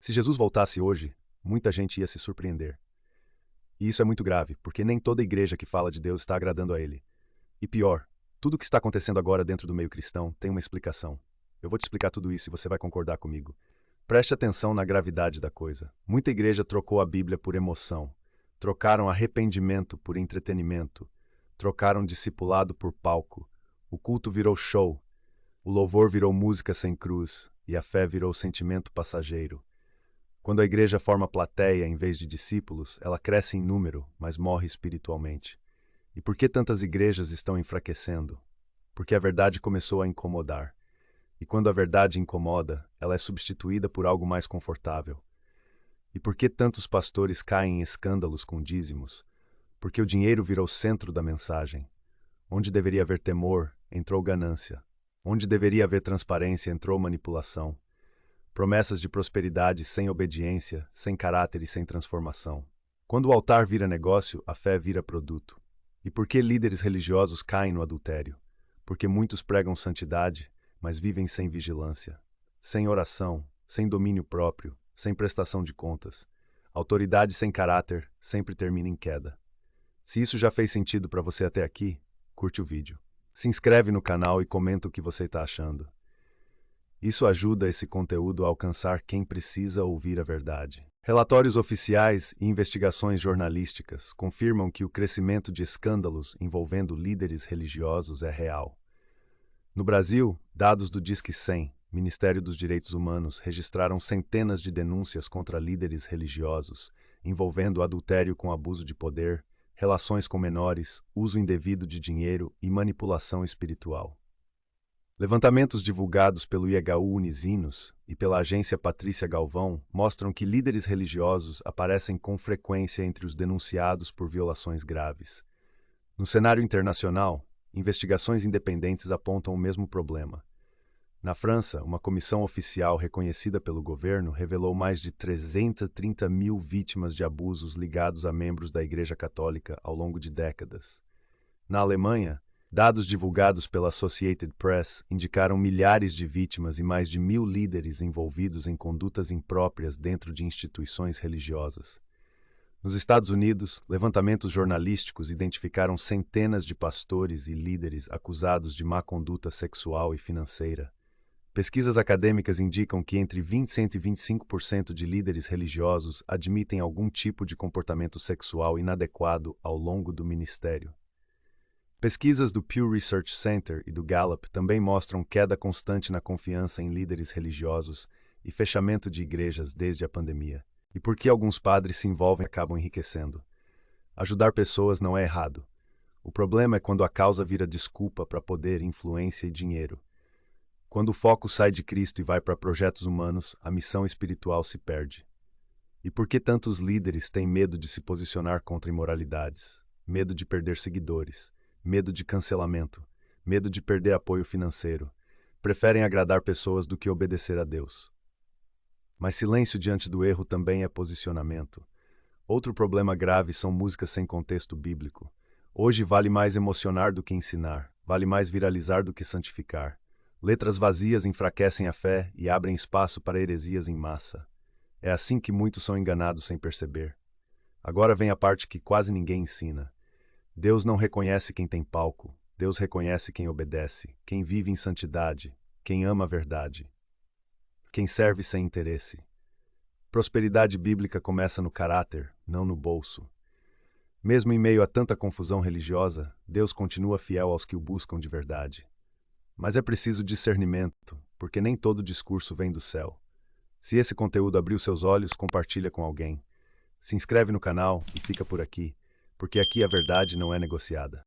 Se Jesus voltasse hoje, muita gente ia se surpreender. E isso é muito grave, porque nem toda igreja que fala de Deus está agradando a ele. E pior, tudo o que está acontecendo agora dentro do meio cristão tem uma explicação. Eu vou te explicar tudo isso e você vai concordar comigo. Preste atenção na gravidade da coisa. Muita igreja trocou a Bíblia por emoção. Trocaram arrependimento por entretenimento. Trocaram discipulado por palco. O culto virou show. O louvor virou música sem cruz. E a fé virou sentimento passageiro. Quando a igreja forma plateia em vez de discípulos, ela cresce em número, mas morre espiritualmente. E por que tantas igrejas estão enfraquecendo? Porque a verdade começou a incomodar. E quando a verdade incomoda, ela é substituída por algo mais confortável. E por que tantos pastores caem em escândalos com dízimos? Porque o dinheiro virou o centro da mensagem. Onde deveria haver temor, entrou ganância. Onde deveria haver transparência, entrou manipulação. Promessas de prosperidade sem obediência, sem caráter e sem transformação. Quando o altar vira negócio, a fé vira produto. E por que líderes religiosos caem no adultério? Porque muitos pregam santidade, mas vivem sem vigilância, sem oração, sem domínio próprio, sem prestação de contas. Autoridade sem caráter sempre termina em queda. Se isso já fez sentido para você até aqui, curte o vídeo. Se inscreve no canal e comenta o que você está achando. Isso ajuda esse conteúdo a alcançar quem precisa ouvir a verdade. Relatórios oficiais e investigações jornalísticas confirmam que o crescimento de escândalos envolvendo líderes religiosos é real. No Brasil, dados do Disque 100, Ministério dos Direitos Humanos, registraram centenas de denúncias contra líderes religiosos, envolvendo adultério com abuso de poder, relações com menores, uso indevido de dinheiro e manipulação espiritual. Levantamentos divulgados pelo IHU Unisinos e pela agência Patrícia Galvão mostram que líderes religiosos aparecem com frequência entre os denunciados por violações graves. No cenário internacional, investigações independentes apontam o mesmo problema. Na França, uma comissão oficial reconhecida pelo governo revelou mais de 330 mil vítimas de abusos ligados a membros da Igreja Católica ao longo de décadas. Na Alemanha, dados divulgados pela Associated Press indicaram milhares de vítimas e mais de 1.000 líderes envolvidos em condutas impróprias dentro de instituições religiosas. Nos Estados Unidos, levantamentos jornalísticos identificaram centenas de pastores e líderes acusados de má conduta sexual e financeira. Pesquisas acadêmicas indicam que entre 20 e 125% de líderes religiosos admitem algum tipo de comportamento sexual inadequado ao longo do ministério. Pesquisas do Pew Research Center e do Gallup também mostram queda constante na confiança em líderes religiosos e fechamento de igrejas desde a pandemia. E por que alguns padres se envolvem e acabam enriquecendo? Ajudar pessoas não é errado. O problema é quando a causa vira desculpa para poder, influência e dinheiro. Quando o foco sai de Cristo e vai para projetos humanos, a missão espiritual se perde. E por que tantos líderes têm medo de se posicionar contra imoralidades? Medo de perder seguidores? Medo de cancelamento, medo de perder apoio financeiro. Preferem agradar pessoas do que obedecer a Deus. Mas silêncio diante do erro também é posicionamento. Outro problema grave são músicas sem contexto bíblico. Hoje vale mais emocionar do que ensinar, vale mais viralizar do que santificar. Letras vazias enfraquecem a fé e abrem espaço para heresias em massa. É assim que muitos são enganados sem perceber. Agora vem a parte que quase ninguém ensina. Deus não reconhece quem tem palco, Deus reconhece quem obedece, quem vive em santidade, quem ama a verdade, quem serve sem interesse. Prosperidade bíblica começa no caráter, não no bolso. Mesmo em meio a tanta confusão religiosa, Deus continua fiel aos que o buscam de verdade. Mas é preciso discernimento, porque nem todo discurso vem do céu. Se esse conteúdo abriu seus olhos, compartilha com alguém. Se inscreve no canal e fica por aqui, porque aqui a verdade não é negociada.